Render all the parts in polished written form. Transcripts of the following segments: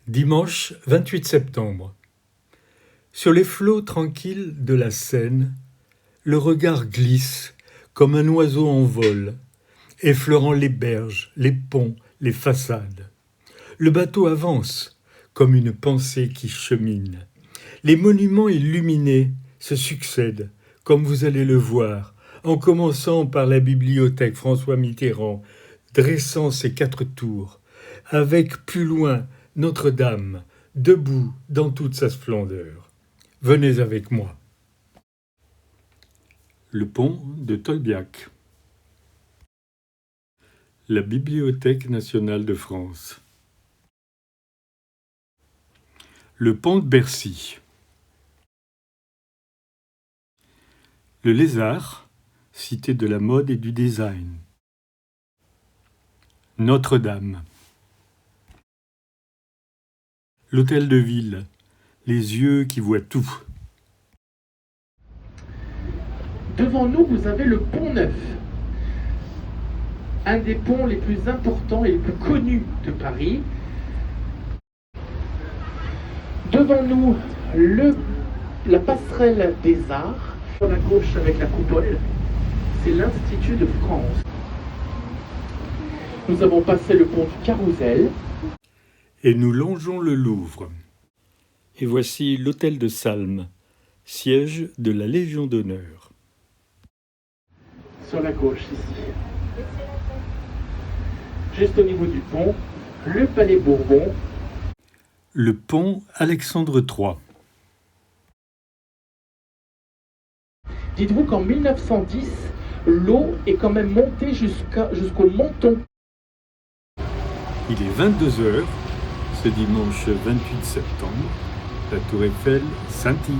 Dimanche 28 septembre. Sur les flots tranquilles de la Seine, le regard glisse comme un oiseau en vol, effleurant les berges, les ponts, les façades. Le bateau avance comme une pensée qui chemine. Les monuments illuminés se succèdent, comme vous allez le voir, en commençant par la bibliothèque François Mitterrand, dressant ses 4 tours, avec plus loin Notre-Dame, debout dans toute sa splendeur. Venez avec moi. Le pont de Tolbiac. La Bibliothèque nationale de France. Le pont de Bercy. Le Lézard, cité de la mode et du design. Notre-Dame. L'hôtel de ville, les yeux qui voient tout. Devant nous, vous avez le Pont Neuf, un des ponts les plus importants et les plus connus de Paris. Devant nous, la passerelle des Arts. Sur la gauche avec la coupole, c'est l'Institut de France. Nous avons passé le pont du Carrousel. Et nous longeons le Louvre. Et voici l'hôtel de Salm, siège de la Légion d'honneur. Sur la gauche ici. Juste au niveau du pont, le Palais Bourbon. Le pont Alexandre III. Dites-vous qu'en 1910, l'eau est quand même montée jusqu'au menton. Il est 22h, ce dimanche 28 septembre. La tour Eiffel scintille.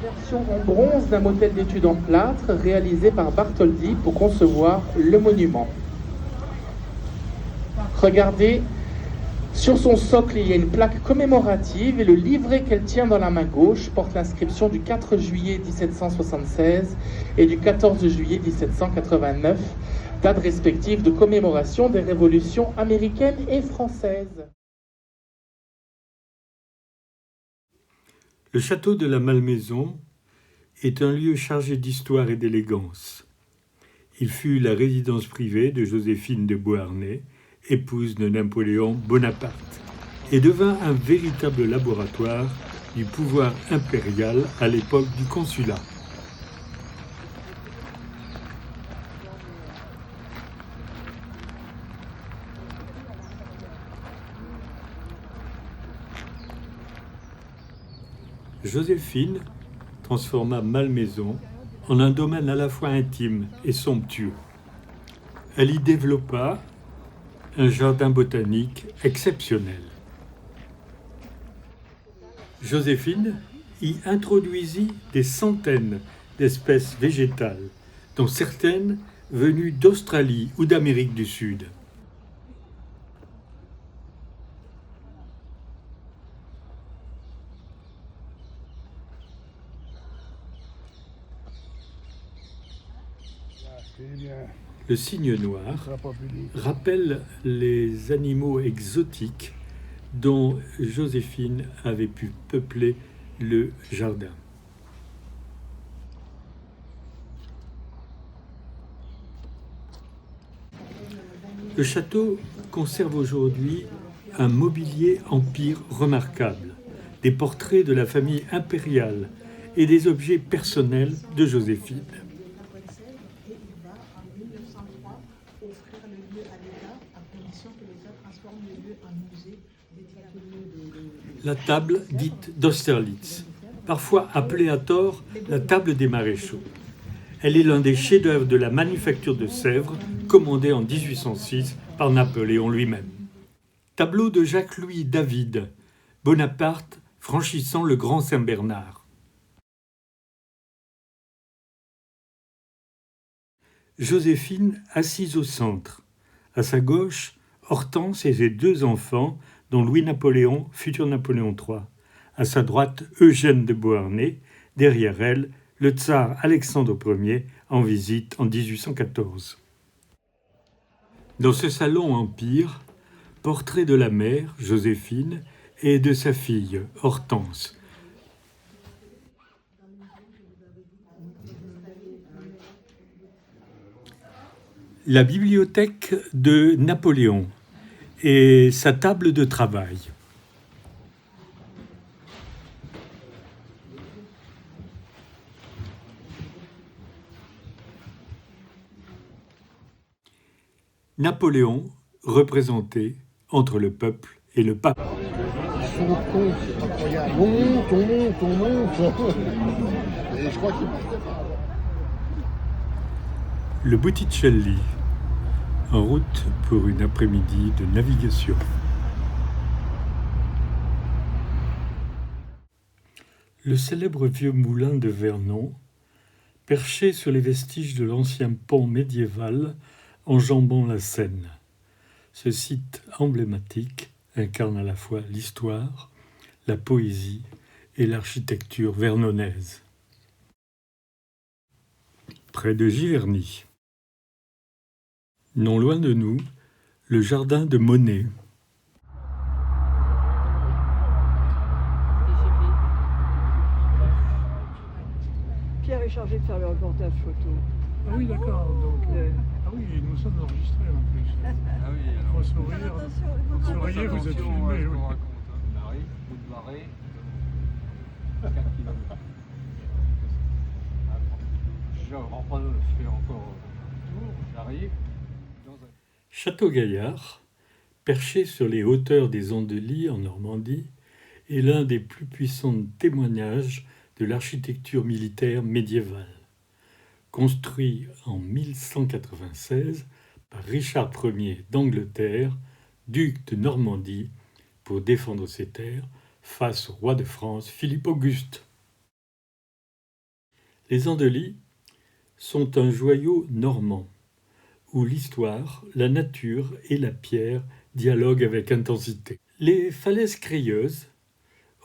Version en bronze d'un modèle d'études en plâtre réalisé par Bartholdi pour concevoir le monument. Regardez, sur son socle, il y a une plaque commémorative et le livret qu'elle tient dans la main gauche porte l'inscription du 4 juillet 1776 et du 14 juillet 1789, dates respectives de commémoration des révolutions américaines et françaises. Le château de la Malmaison est un lieu chargé d'histoire et d'élégance. Il fut la résidence privée de Joséphine de Beauharnais, épouse de Napoléon Bonaparte, et devint un véritable laboratoire du pouvoir impérial à l'époque du Consulat. Joséphine transforma Malmaison en un domaine à la fois intime et somptueux. Elle y développa un jardin botanique exceptionnel. Joséphine y introduisit des centaines d'espèces végétales, dont certaines venues d'Australie ou d'Amérique du Sud. Le cygne noir rappelle les animaux exotiques dont Joséphine avait pu peupler le jardin. Le château conserve aujourd'hui un mobilier empire remarquable, des portraits de la famille impériale et des objets personnels de Joséphine. La table dite d'Austerlitz, parfois appelée à tort la table des maréchaux. Elle est l'un des chefs-d'œuvre de la manufacture de Sèvres, commandée en 1806 par Napoléon lui-même. Tableau de Jacques-Louis David, Bonaparte franchissant le Grand Saint-Bernard. Joséphine assise au centre. À sa gauche, Hortense et ses 2 enfants, dont Louis-Napoléon, futur Napoléon III. À sa droite, Eugène de Beauharnais. Derrière elle, le tsar Alexandre Ier, en visite en 1814. Dans ce salon empire, Portrait de la mère, Joséphine, et de sa fille, Hortense. La bibliothèque de Napoléon et sa table de travail. Napoléon, représenté entre le peuple et le pape. Ils sont cons, c'est incroyable. On monte. Et je crois qu'il... Le Botticelli, en route pour une après-midi de navigation. Le célèbre vieux moulin de Vernon, perché sur les vestiges de l'ancien pont médiéval enjambant la Seine. Ce site emblématique incarne à la fois l'histoire, la poésie et l'architecture vernonnaise. Près de Giverny. Non loin de nous, le jardin de Monet. Pierre est chargé de faire le reportage photo. Ah oui, d'accord. Donc, ah oui, nous sommes enregistrés en plus. Ah oui, alors. Faut sourire. Vous souriez, vous êtes filmé. Je Oui. vous raconte. On arrive, bout de marée, 4 km. Je rentre, je fais encore le tour, j'arrive dans un... Château-Gaillard, perché sur les hauteurs des Andelys en Normandie, est l'un des plus puissants témoignages de l'architecture militaire médiévale. Construit en 1196 par Richard Ier d'Angleterre, duc de Normandie, pour défendre ses terres face au roi de France Philippe Auguste. Les Andelys sont un joyau normand, où l'histoire, la nature et la pierre dialoguent avec intensité. Les falaises crayeuses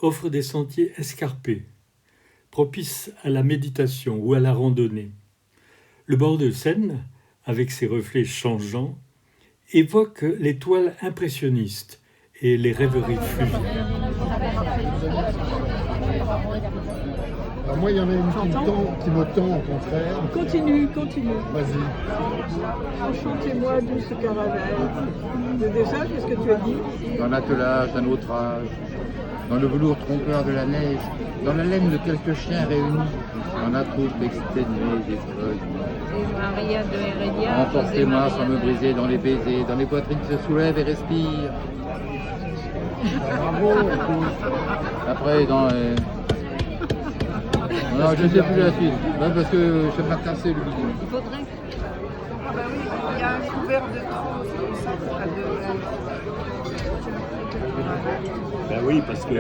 offrent des sentiers escarpés, propices à la méditation ou à la randonnée. Le bord de Seine, avec ses reflets changeants, évoque les toiles impressionnistes et les rêveries fluviales. Alors moi, il y en a une qui me tend, au contraire. Continue. Vas-y. Chantez-moi douce caravelle. Déjà, qu'est-ce que tu as dit? Dans l'attelage d'un autre âge, dans le velours trompeur de la neige, dans la laine de quelques chiens réunis, dans la troupe exténuée des feuilles. Et Maria de Heredia. Emportez-moi sans me briser dans les baisers, dans les poitrines qui se soulèvent et respirent. Bravo. Après, dans... Non, je ne sais plus la suite, parce que je vais me casser le bidon. Il faudrait. Ah bah oui, il y a un couvert de trop, c'est ça, à Ben oui, parce que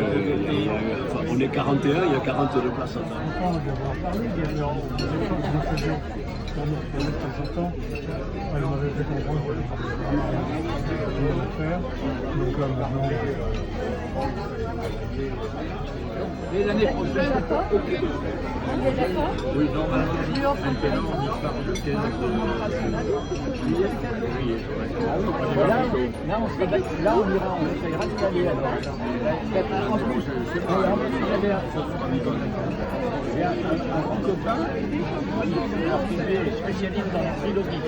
on est 41, il y a 42 places en temps. On va en parler d'ailleurs. Je faisais pour nous de temps en temps. Elle m'avait fait comprendre que je voulais le faire. Donc là, maintenant, Et l'année prochaine, oui, normalement, maintenant, on parle de 15 juillet. Là, on serait là, on ira, on essayera d'y aller alors. En plus, j'avais un grand copain qui est spécialiste dans la trilogie.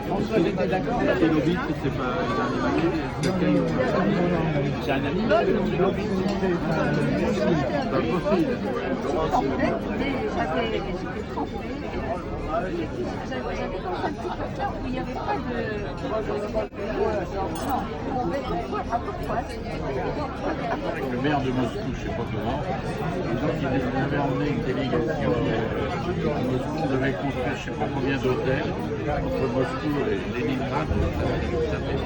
François était d'accord. La trilogie, c'est pas un animal. C'est un animal, C'est pas possible. J'avais dans un petit placard où il n'y avait pas Avec le maire de Moscou, je ne sais pas comment, et donc il avait emmené une délégation à Moscou, on devait construire je ne sais pas combien d'hôtels entre Moscou et Leningrad, ça fait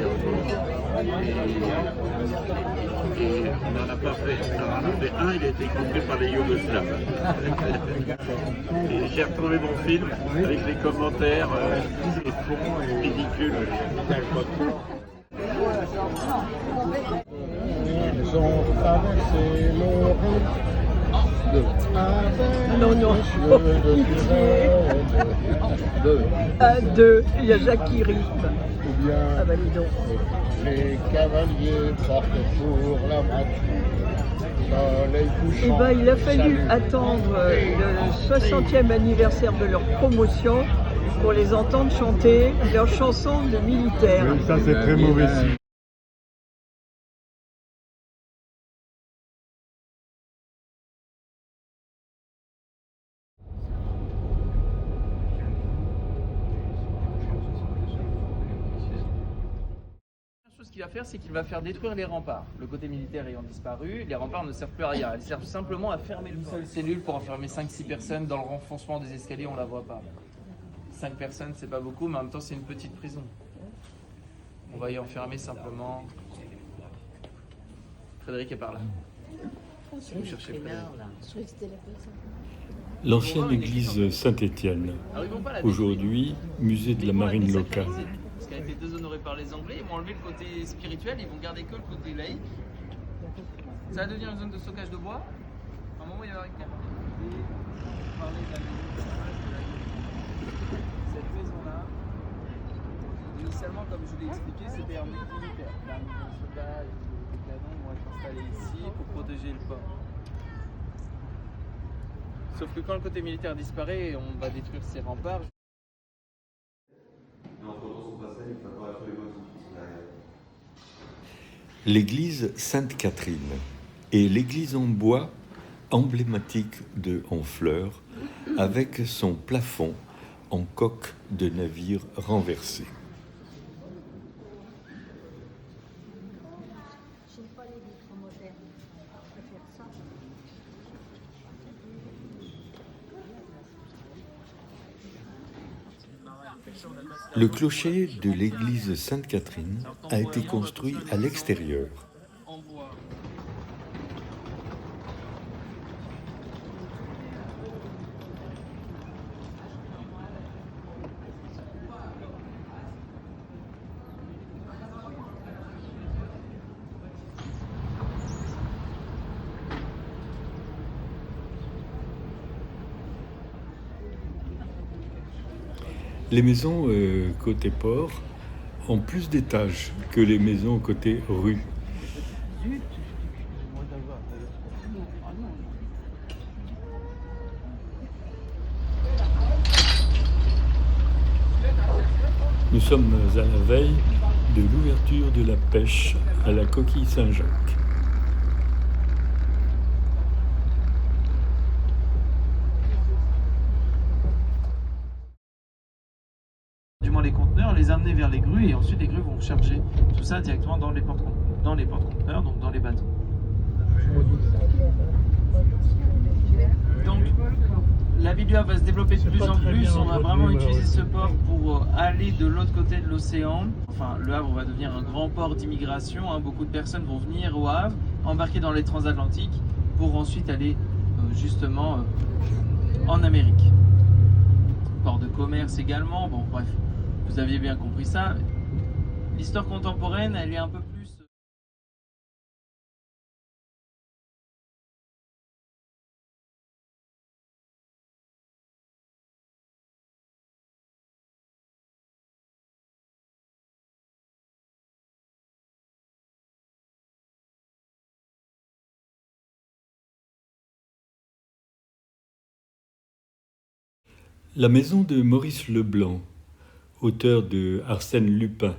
et on n'en a pas fait, on en a fait un, il a été construit par les Yougoslaves. Et j'ai retrouvé mon film avec les commentaires et fonds ridicules. Ils ont traversé le Rhin deux. Non, non. Deux. Un, deux. Il y a Jacques qui rit. Ou bien Ah bah dis donc. les cavaliers partent pour la bataille. Eh ben, il a fallu attendre le 60e anniversaire de leur promotion pour les entendre chanter leurs chansons de militaires. Oui, ça c'est très mauvais signe. Ce qu'il va faire, c'est qu'il va faire détruire les remparts. Le côté militaire ayant disparu, les remparts ne servent plus à rien. Ils servent simplement à fermer une seule cellule pour enfermer 5-6 personnes. Dans le renfoncement des escaliers, on ne la voit pas. 5 personnes, c'est pas beaucoup, mais en même temps, c'est une petite prison. On va y enfermer simplement. Frédéric est par là. Vous cherchez Frédéric. L'ancienne église Saint-Étienne, aujourd'hui musée de la marine locale. Parce qu'elle a été déshonorée par les Anglais, ils vont enlever le côté spirituel, ils vont garder que le côté laïque. Ça va devenir une zone de stockage de bois. À un moment, il y aura une carte. Parler de la maison. Cette maison-là, initialement, comme je l'ai expliqué, c'était un but militaire. Les soldats et les canons vont être installés ici pour protéger le port. Sauf que quand le côté militaire disparaît, on va détruire ces remparts. L'église Sainte-Catherine est l'église en bois emblématique de Honfleur avec son plafond en coque de navire renversé. Le clocher de l'église Sainte-Catherine a été construit à l'extérieur. Les maisons côté port ont plus d'étages que les maisons côté rue. Nous sommes à la veille de l'ouverture de la pêche à la coquille Saint-Jacques. Les conteneurs, les amener vers les grues et ensuite les grues vont charger tout ça directement dans les porte-conteneurs, donc dans les bateaux. Donc la Biblia va se développer de plus en plus, on va vraiment utiliser ce port pour aller de l'autre côté de l'océan. Enfin, le Havre va devenir un grand port d'immigration, hein. Beaucoup de personnes vont venir au Havre, embarquer dans les transatlantiques pour ensuite aller justement en Amérique. Port de commerce également, bon bref. Vous aviez bien compris ça. L'histoire contemporaine, elle est un peu plus... La maison de Maurice Leblanc, auteur de Arsène Lupin,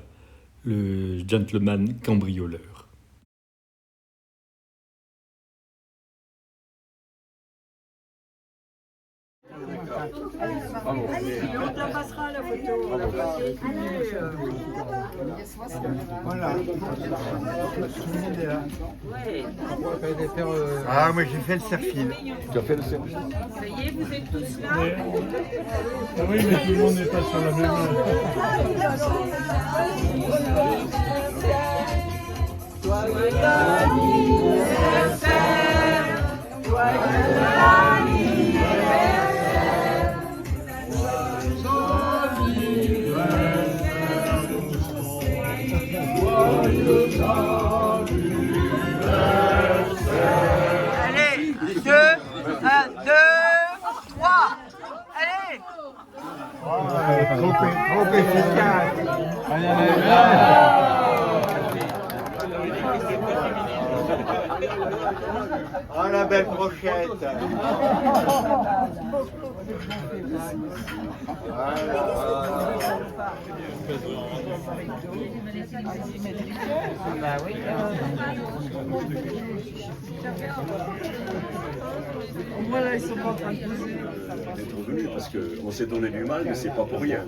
le gentleman cambrioleur. On te la passera la photo. Voilà. Ah, moi j'ai fait le surfing. Tu as fait le service? Ça y est, vous êtes tous là. Ah oui, mais tout le monde n'est pas sur la même Allez, 2, 1. Trop efficace. Ah, la belle brochette. Bah oui. Voilà, ils sont pas en train de poser. D'être venu parce qu'on s'est donné du mal, mais c'est pas pour rien.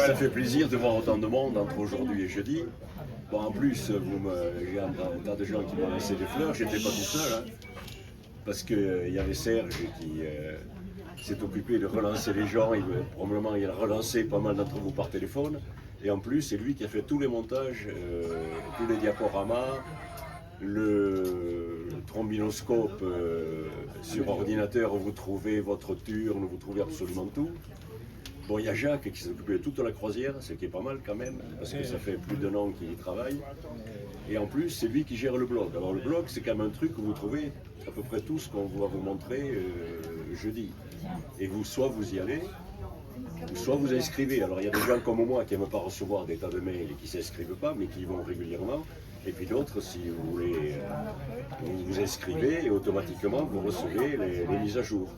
Ça fait plaisir de voir autant de monde entre aujourd'hui et jeudi. Bon, en plus, j'ai un tas de gens qui m'ont laissé des fleurs, j'étais pas tout seul, hein, parce qu'il y avait Serge qui s'est occupé de relancer les gens, probablement il a relancé pas mal d'entre vous par téléphone, et en plus c'est lui qui a fait tous les montages, tous les diaporamas, le trombinoscope sur ordinateur où vous trouvez votre turn, où vous trouvez absolument tout. Bon, il y a Jacques qui s'est occupé de toute la croisière, ce qui est pas mal quand même, parce que ça fait plus d'1 an qu'il y travaille. Et en plus, c'est lui qui gère le blog. Alors le blog, c'est quand même un truc que vous trouvez à peu près tout ce qu'on va vous montrer jeudi. Et vous, soit vous y allez, ou soit vous inscrivez. Alors il y a des gens comme moi qui n'aiment pas recevoir des tas de mails et qui ne s'inscrivent pas, mais qui y vont régulièrement. Et puis d'autres, si vous voulez, vous vous inscrivez et automatiquement vous recevez les mises à jour.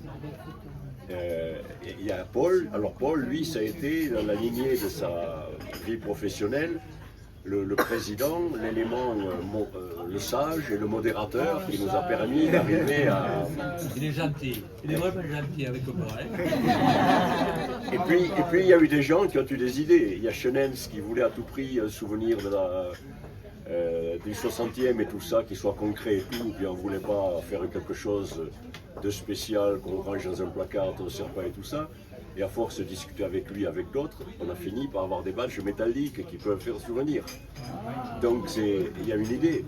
Il y a Paul. Alors Paul, lui, ça a été dans la lignée de sa vie professionnelle, le président, l'élément, le sage et le modérateur qui nous a permis d'arriver à... Il est gentil, il est vraiment gentil avec moi. Et puis il y a eu des gens qui ont eu des idées. Il y a Chenens qui voulait à tout prix un souvenir de du 60e et tout ça, qui soit concret et tout, puis on ne voulait pas faire quelque chose de spécial qu'on range dans un placard, on ne sert pas et tout ça. Et à force de discuter avec lui, avec d'autres, on a fini par avoir des badges métalliques qui peuvent faire souvenir. Donc il y a une idée.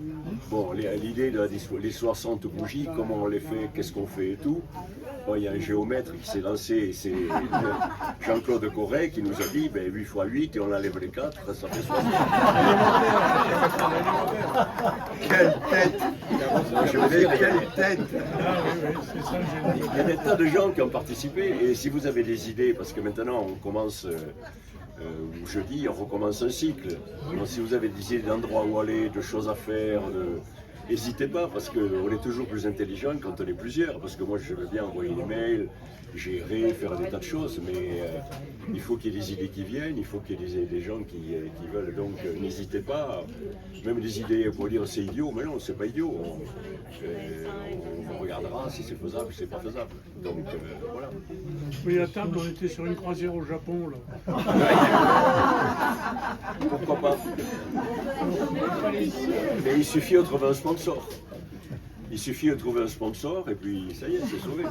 Bon, l'idée de les 60 bougies, comment on les fait, qu'est-ce qu'on fait et tout. Bon, il y a un géomètre qui s'est lancé, c'est Jean-Claude Corret qui nous a dit 8 x 8 et on enlève les 4, ça fait 60. Quelle tête! Je veux dire, Quelle tête! il y a des tas de gens qui ont participé et si vous avez des idées, parce que maintenant on commence, jeudi, on recommence un cycle. Donc si vous avez des idées d'endroits où aller, de choses à faire, n'hésitez pas parce qu'on est toujours plus intelligent quand on est plusieurs. Parce que moi je veux bien envoyer des mails, gérer, faire des tas de choses, mais il faut qu'il y ait des idées qui viennent, il faut qu'il y ait des gens qui veulent. Donc n'hésitez pas, même des idées pour dire c'est idiot, mais non, c'est pas idiot. On regardera si c'est faisable ou si c'est pas faisable. Donc voilà. Oui, à table, on était sur une croisière au Japon, là. Pourquoi pas? Mais il suffit de trouver un sponsor. Il suffit de trouver un sponsor et puis ça y est, c'est sauvé.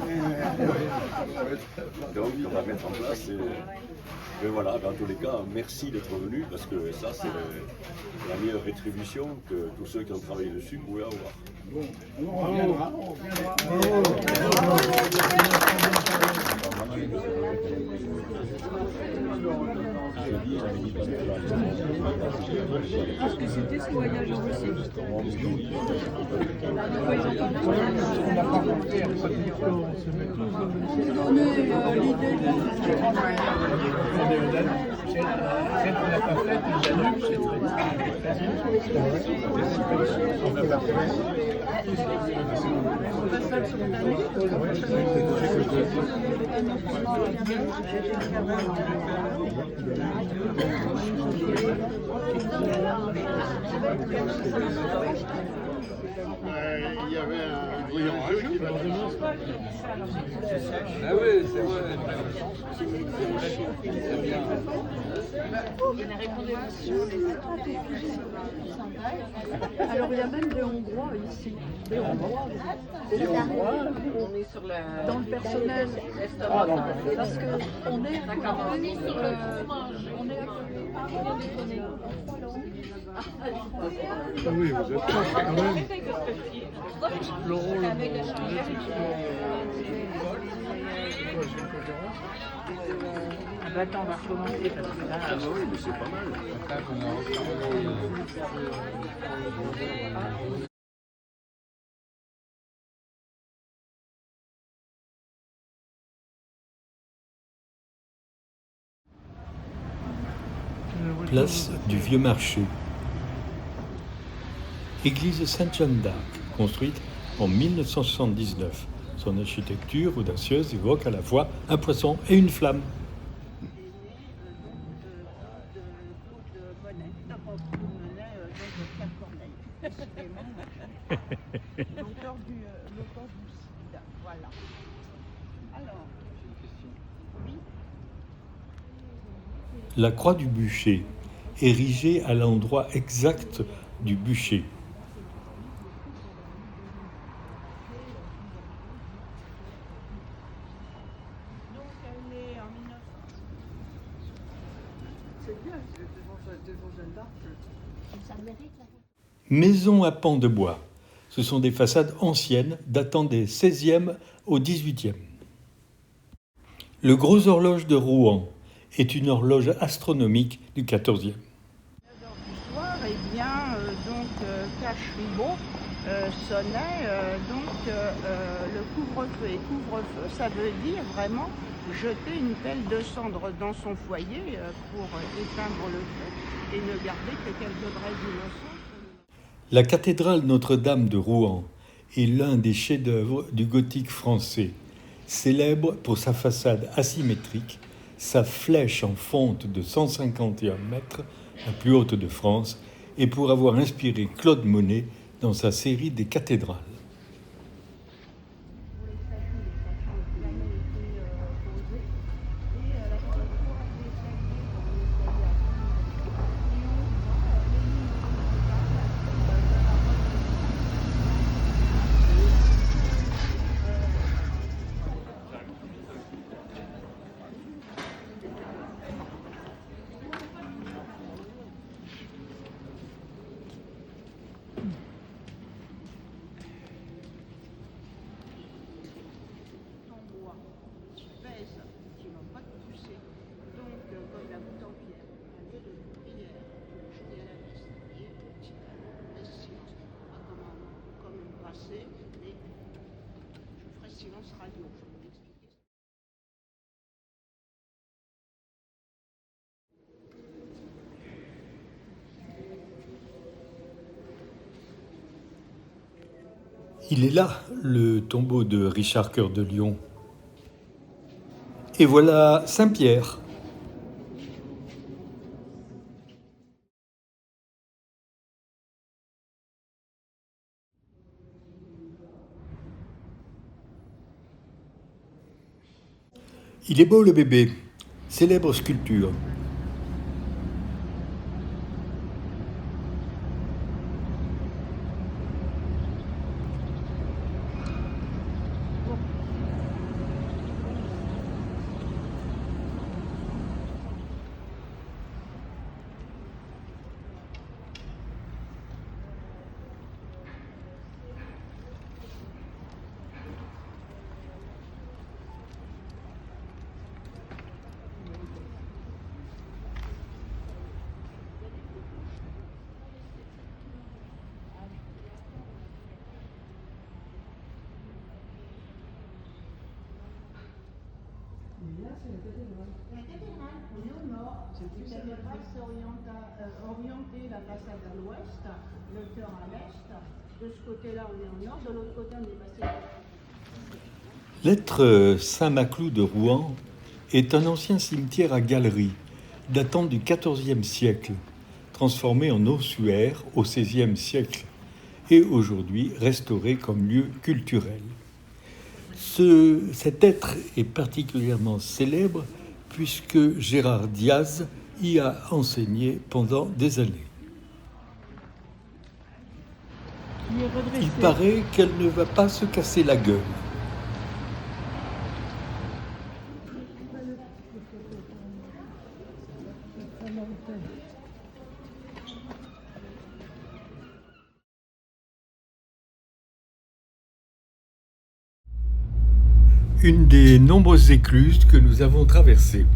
Donc on va mettre en place. Mais voilà, dans tous les cas, merci d'être venu parce que ça, c'est la meilleure rétribution que tous ceux qui ont travaillé dessus pouvaient avoir. On reviendra. Parce que c'était ce voyage en Russie. Il y avait un brillant jeu qui va Ah oui, c'est vrai. Alors il y a même des Hongrois ici. Des Hongrois. On est sur la... Dans le personnel. Parce qu'on est accompagné sur le... On est accompagné. Ah oui, vous êtes proche quand même. Le rôle Ah bah attends, on va recommencer parce que là... Ah oui, mais c'est pas mal. place du Vieux Marché. Église Sainte-Jeanne d'Arc, construite en 1979. Son architecture audacieuse évoque à la fois un poisson et une flamme. L'auteur du site, voilà. Alors, oui. La croix du bûcher, érigée à l'endroit exact du bûcher. Donc elle est en 1900. C'est bien, c'est devant Jeanne d'Arc. Ça mérite la... Maison à pans de bois. Ce sont des façades anciennes datant des 16e au 18e. Le Gros Horloge de Rouen est une horloge astronomique du 14e. Du soir, eh bien, Cache-Ribot sonnait le couvre-feu. Et couvre-feu, ça veut dire vraiment jeter une pelle de cendre dans son foyer pour éteindre le feu et ne garder que quelques braises innocentes. La cathédrale Notre-Dame de Rouen est l'un des chefs-d'œuvre du gothique français, célèbre pour sa façade asymétrique, sa flèche en fonte de 151 mètres, la plus haute de France, et pour avoir inspiré Claude Monet dans sa série des cathédrales. Il est là, le tombeau de Richard Cœur de Lion. Et voilà Saint-Pierre. Il est beau le bébé, célèbre sculpture. La cathédrale, on est au nord. La cathédrale orientée la façade à l'ouest, le chœur à l'est. De ce côté-là, on est au nord. De l'autre côté, on est passé. L'être Saint-Maclou de Rouen est un ancien cimetière à galeries, datant du XIVe siècle, transformé en ossuaire au XVIe siècle et aujourd'hui restauré comme lieu culturel. Cet être est particulièrement célèbre puisque Gérard Diaz y a enseigné pendant des années. Il paraît qu'elle ne va pas se casser la gueule. Une des nombreuses écluses que nous avons traversées.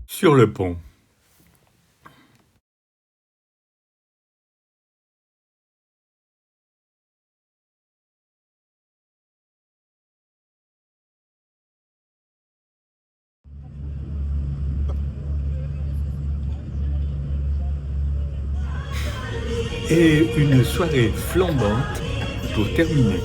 Sur le pont. et une soirée flambante pour terminer.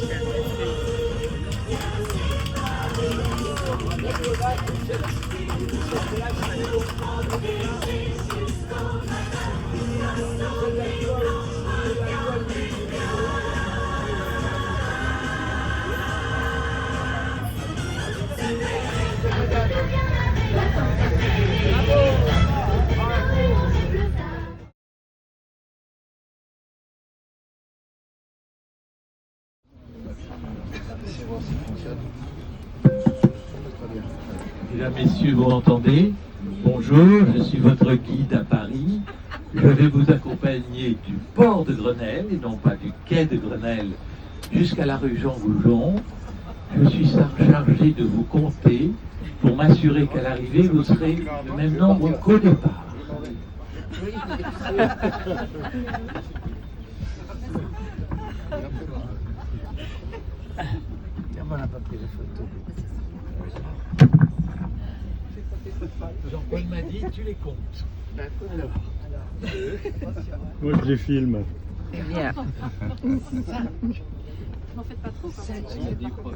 Mesdames, Messieurs, vous m'entendez? Bonjour, je suis votre guide à Paris. Je vais vous accompagner du port de Grenelle, et non pas du quai de Grenelle, jusqu'à la rue Jean Goujon. Je suis chargé de vous compter pour m'assurer qu'à l'arrivée, vous serez le même nombre qu'au départ. On n'a pas pris de photos. Jean-Paul m'a dit, tu les comptes. Alors, Moi, je les filme. C'est bien. N'en faites pas trop.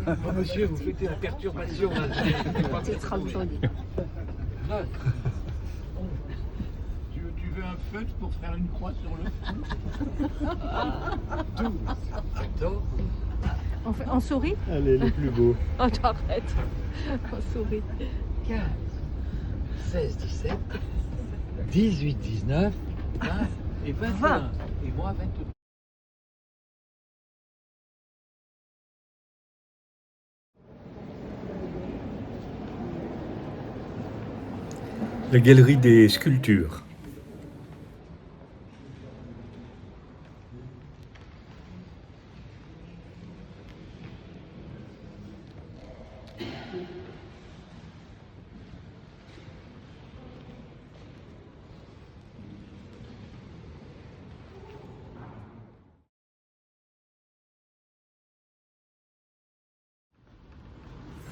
oh, monsieur, vous fêtez la perturbation. Là. C'est trop joli. Tu veux un feutre pour faire une croix sur le front? 12, 14. On sourit? Allez, les plus beaux. Oh, t'arrêtes. On sourit. 15, 16, 17, 18, 19, 20 et 21. Et moi, 22. La galerie des sculptures.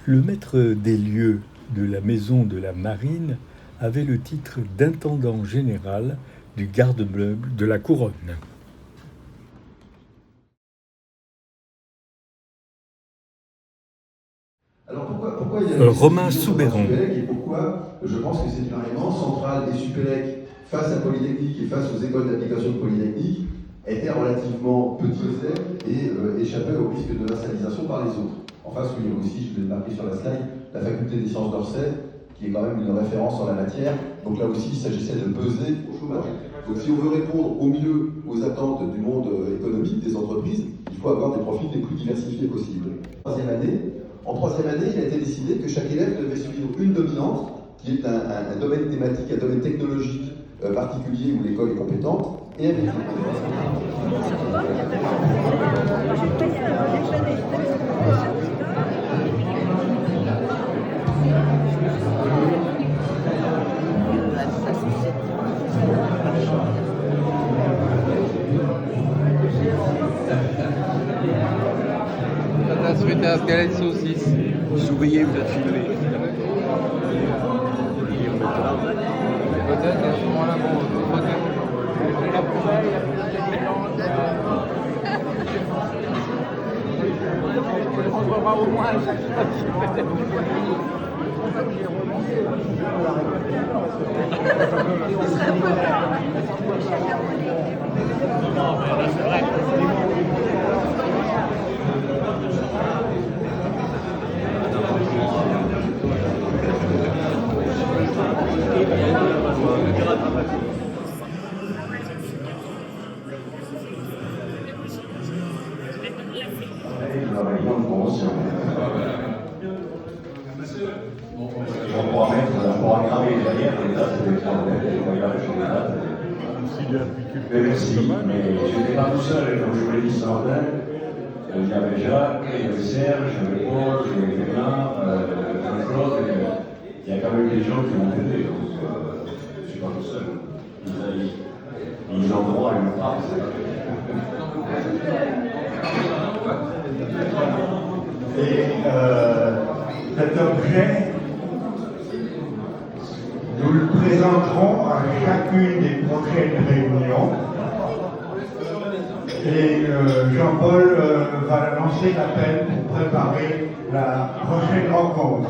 Le maître des lieux de la maison de la Marine avait le titre d'intendant général du garde-meuble de la Couronne. Alors pourquoi il y a Romain Soubeyron. Et pourquoi je pense que c'est une argument central et Supélec face à Polytechnique et face aux écoles d'application de Polytechnique était relativement petit et échappait au risque de vassalisation par les autres. En face, il y a aussi, je vais le marquer sur la slide, la faculté des sciences d'Orsay, qui est quand même une référence en la matière. Donc là aussi, il s'agissait de peser au chômage. Donc si on veut répondre au mieux aux attentes du monde économique, des entreprises, il faut avoir des profils les plus diversifiés possibles. En troisième année, il a été décidé que chaque élève devait suivre une dominante, qui est un domaine thématique, un domaine technologique particulier où l'école est compétente, et avec Sweetas, galette saucisse. Vous oubliez, vous êtes filmé. Peut-être à ce moment-là, bon, On verra au moins à chaque fois. Non, mais là, c'est vrai. On pourra graver derrière les dates, les problèmes, les voyages, les dates. Mais merci, mais je n'étais pas tout seul, comme je vous l'ai dit ce matin. Il y avait Jacques, il y avait Serge, il y avait Paul, il y avait Fernand, Jean-Claude. Il y a quand même des gens qui m'ont aidé, donc je ne suis pas tout seul. Ils ont droit à une part. Et cet objet, nous le présenterons à chacune des prochaines réunions. Et Jean-Paul va lancer l'appel pour préparer la prochaine rencontre.